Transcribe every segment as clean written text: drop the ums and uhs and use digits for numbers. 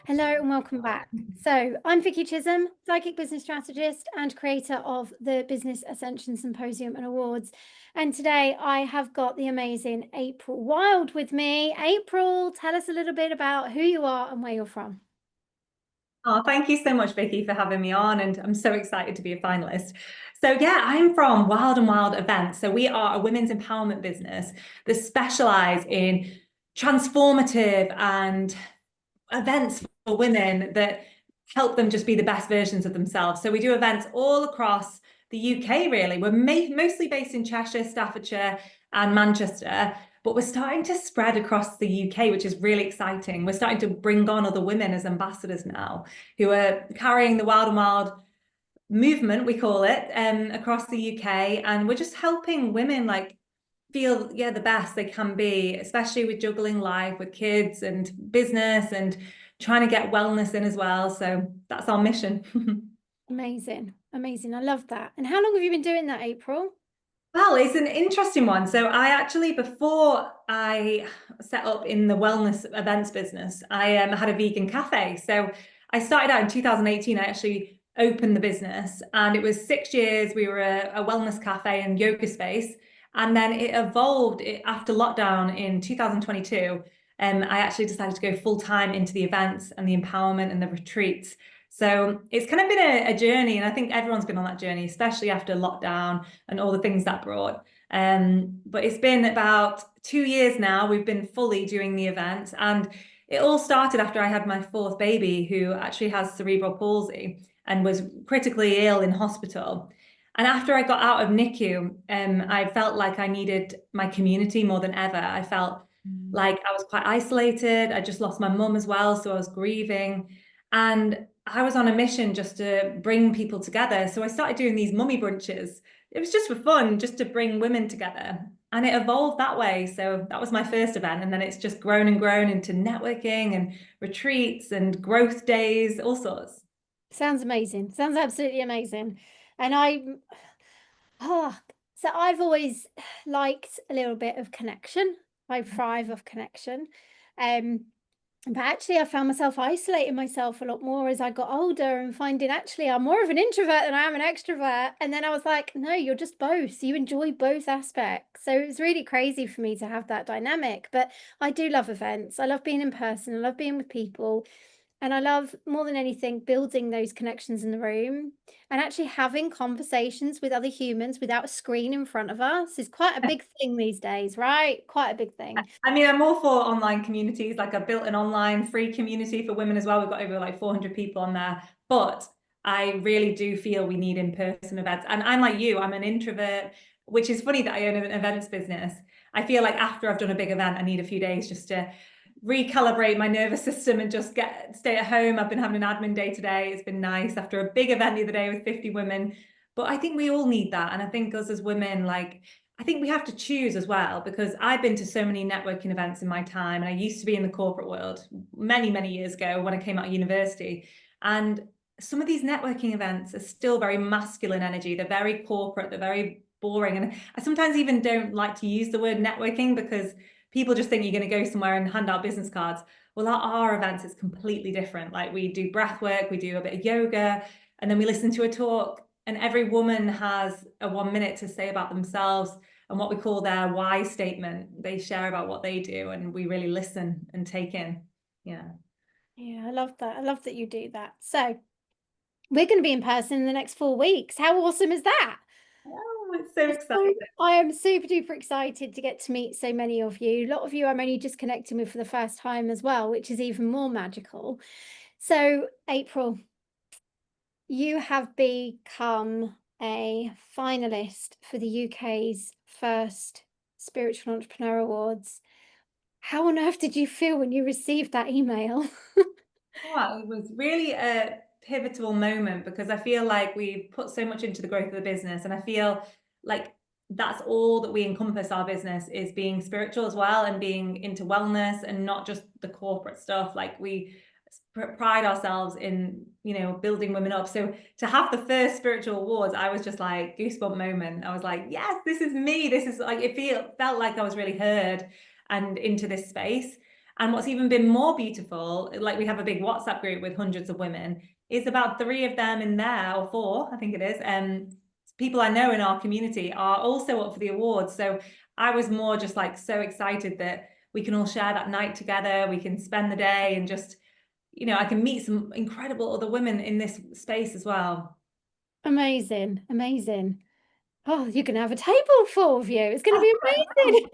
Hello and welcome back. So I'm Vicki Chisholm, psychic business strategist and creator of the Business Ascension Symposium and Awards. And today I have got the amazing April Wild with me. April, tell us a little bit about who you are and where you're from. Oh, thank you so much, Vicky, for having me on. And I'm so excited to be a finalist. So yeah, I'm from Wild and Wild Events. So we are a women's empowerment business that specialize in transformative and events for women that help them just be the best versions of themselves. So we do events all across the UK, really. We're mostly based in Cheshire, Staffordshire, and Manchester, but we're starting to spread across the UK, which is really exciting. We're starting to bring on other women as ambassadors now who are carrying the Wild and Wild movement, we call it, across the UK. And we're just helping women feel the best they can be, especially with juggling life with kids and business and trying to get wellness in as well. So that's our mission. Amazing. Amazing. I love that. And how long have you been doing that, April? Well, it's an interesting one. So I actually, before I set up in the wellness events business, I had a vegan cafe. So I started out in 2018. I actually opened the business, and it was 6 years. We were a wellness cafe and yoga space. And then it evolved after lockdown in 2022. I actually decided to go full time into the events and the empowerment and the retreats. So it's kind of been a journey, and I think everyone's been on that journey, especially after lockdown and all the things that brought. But it's been about 2 years now. We've been fully doing the events, and it all started after I had my fourth baby, who actually has cerebral palsy and was critically ill in hospital. And after I got out of NICU, I felt like I needed my community more than ever. I felt like I was quite isolated. I just lost my mum as well, so I was grieving. And I was on a mission just to bring people together. So I started doing these mummy brunches. It was just for fun, just to bring women together. And it evolved that way. So that was my first event. And then it's just grown and grown into networking and retreats and growth days, all sorts. Sounds amazing. Sounds absolutely amazing. And so I've always liked a little bit of connection. I thrive off connection. But actually I found myself isolating myself a lot more as I got older and finding actually I'm more of an introvert than I am an extrovert. And then I was like, no, you're just both. You enjoy both aspects. So it was really crazy for me to have that dynamic. But I do love events. I love being in person. I love being with people. And I love, more than anything, building those connections in the room and actually having conversations with other humans without a screen in front of us is quite a big thing these days, right? Quite a big thing. I mean, I'm all for online communities. Like, I've built an online free community for women as well. We've got over like 400 people on there. But I really do feel we need in-person events. And I'm like you, I'm an introvert, which is funny that I own an events business. I feel like after I've done a big event, I need a few days just to recalibrate my nervous system and just stay at home. I've been having an admin day today. It's been nice after a big event the other day with 50 women. But I think we all need that. And I think us as women, I think we have to choose as well, because I've been to so many networking events in my time, and I used to be in the corporate world many, many years ago when I came out of university. And some of these networking events are still very masculine energy. They're very corporate, they're very boring. And I sometimes even don't like to use the word networking because people just think you're going to go somewhere and hand out business cards. Well, at our events, it's completely different. Like, we do breath work, we do a bit of yoga, and then we listen to a talk. And every woman has a 1 minute to say about themselves and what we call their why statement. They share about what they do, and we really listen and take in. Yeah. Yeah, I love that. I love that you do that. So we're going to be in person in the next 4 weeks. How awesome is that? Oh, it's so So exciting. I am super duper excited to get to meet so many of you. A lot of you I'm only just connecting with for the first time as well, which is even more magical. So, April, you have become a finalist for the UK's first Spiritual Entrepreneur Awards. How on earth did you feel when you received that email? Well, it was really a pivotal moment, because I feel like we've put so much into the growth of the business, and I feel like that's all that we encompass our business, is being spiritual as well and being into wellness and not just the corporate stuff. Like, we pride ourselves in, building women up. So to have the first spiritual awards, I was just like goosebump moment. I was like, yes, this is me. This is like, felt like I was really heard and into this space. And what's even been more beautiful, like we have a big WhatsApp group with hundreds of women, is about 3 of them in there, or 4, I think it is, people I know in our community are also up for the awards. So I was more just like so excited that we can all share that night together, we can spend the day and just, I can meet some incredible other women in this space as well. Amazing, amazing. Oh, you're going to have a table full of you. It's going to be amazing.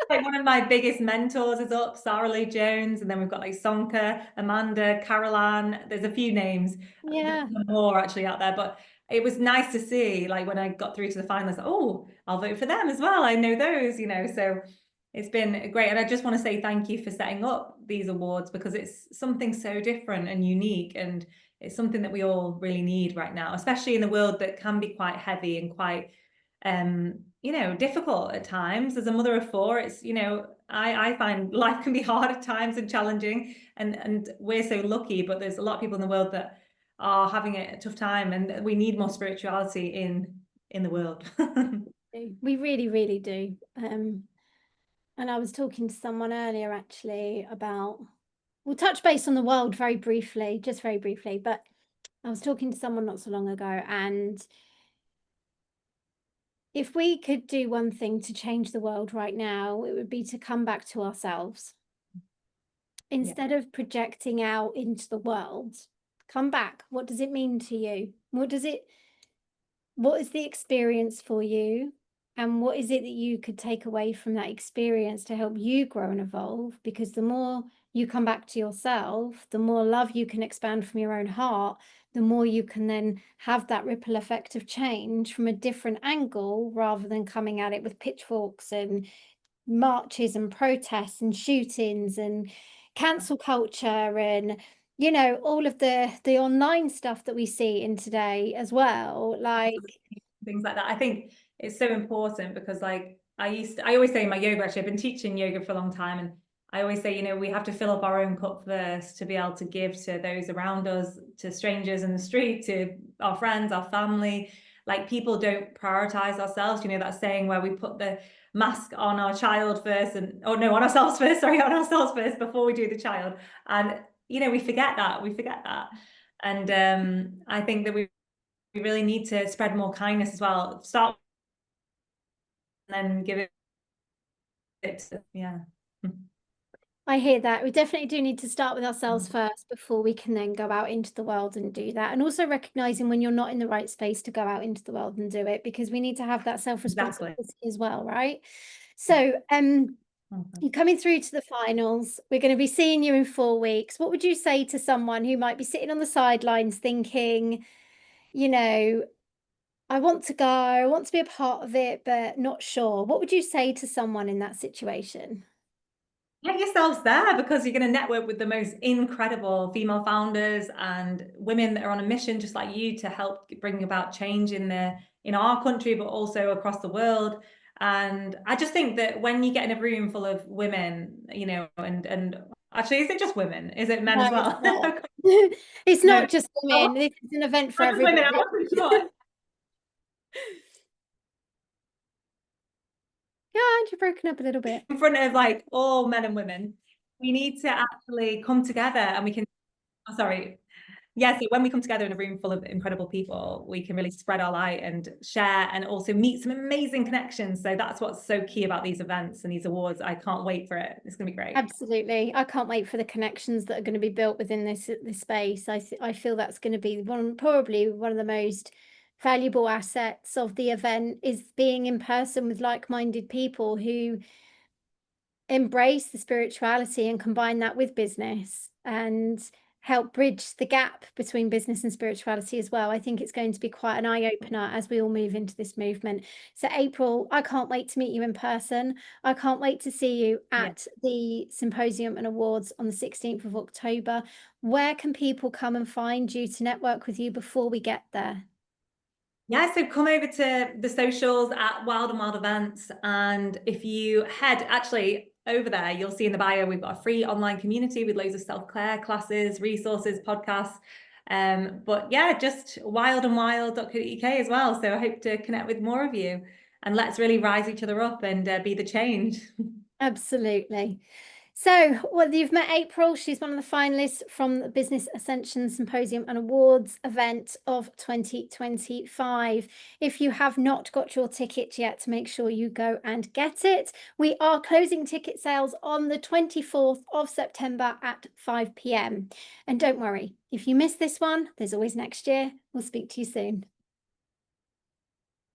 Like one of my biggest mentors is up, Sarah Lee Jones, and then we've got like Sonka, Amanda, Caroline. There's a few names. There's Yeah, more actually out there, but it was nice to see, like when I got through to the finalists, oh, I'll vote for them as well. I know those, so it's been great. And I just want to say thank you for setting up these awards, because it's something so different and unique, and it's something that we all really need right now, especially in the world that can be quite heavy and quite difficult at times. As a mother of 4, it's, I find life can be hard at times and challenging, and we're so lucky, but there's a lot of people in the world that are having a tough time, and we need more spirituality in the world. we really, really do. And I was talking to someone earlier actually about, we'll touch base on the world very briefly, just very briefly, but I was talking to someone not so long ago, and if we could do one thing to change the world right now, it would be to come back to ourselves. Yeah. Instead of projecting out into the world, come back. What does it mean to you? What is the experience for you? And what is it that you could take away from that experience to help you grow and evolve? Because the more you come back to yourself, the more love you can expand from your own heart, the more you can then have that ripple effect of change from a different angle, rather than coming at it with pitchforks and marches and protests and shootings and cancel culture and all of the online stuff that we see in today as well, like Things like that. I think it's so important, because like I always say in my yoga, actually I've been teaching yoga for a long time, and I always say, we have to fill up our own cup first to be able to give to those around us, to strangers in the street, to our friends, our family. Like, people don't prioritize ourselves, that saying where we put the mask on our child first, on ourselves first, sorry, on ourselves first before we do the child. And we forget that. And I think that we really need to spread more kindness as well. Start and then give it yeah. I hear that. We definitely do need to start with ourselves first before we can then go out into the world and do that. And also recognizing when you're not in the right space to go out into the world and do it, because we need to have that Exactly. self-responsibility as well, right? So, you're coming through to the finals. We're going to be seeing you in 4 weeks. What would you say to someone who might be sitting on the sidelines thinking, I want to go, I want to be a part of it, but not sure? What would you say to someone in that situation? Get yourselves there, because you're going to network with the most incredible female founders and women that are on a mission just like you, to help bring about change in our country, but also across the world. And I just think that when you get in a room full of women, and actually, is it just women? Is it men No, as it's well? not. It's No, not just women. This is an event for not just women. I everybody. wasn't sure. Yeah, you're broken up a little bit. In front of like all men and women, we need to actually come together, and we can, oh, sorry. Yeah, so when we come together in a room full of incredible people, we can really spread our light and share, and also meet some amazing connections. So that's what's so key about these events and these awards. I can't wait for it. It's going to be great. Absolutely. I can't wait for the connections that are going to be built within this space. I feel that's going to be probably one of the most valuable assets of the event, is being in person with like-minded people who embrace the spirituality and combine that with business and help bridge the gap between business and spirituality as well. I think it's going to be quite an eye-opener as we all move into this movement. So April, I can't wait to meet you in person. I can't wait to see you at the symposium and awards on the 16th of October. Where can people come and find you to network with you before we get there? Yeah, so come over to the socials at Wild and Wild Events. And if you head actually over there, you'll see in the bio, we've got a free online community with loads of self-care classes, resources, podcasts. But yeah, just wildandwild.co.uk as well. So I hope to connect with more of you, and let's really rise each other up and be the change. Absolutely. So, well, you've met April. She's one of the finalists from the Business Ascension Symposium and Awards event of 2025. If you have not got your ticket yet, make sure you go and get it. We are closing ticket sales on the 24th of September at 5 p.m. And don't worry, if you miss this one, there's always next year. We'll speak to you soon.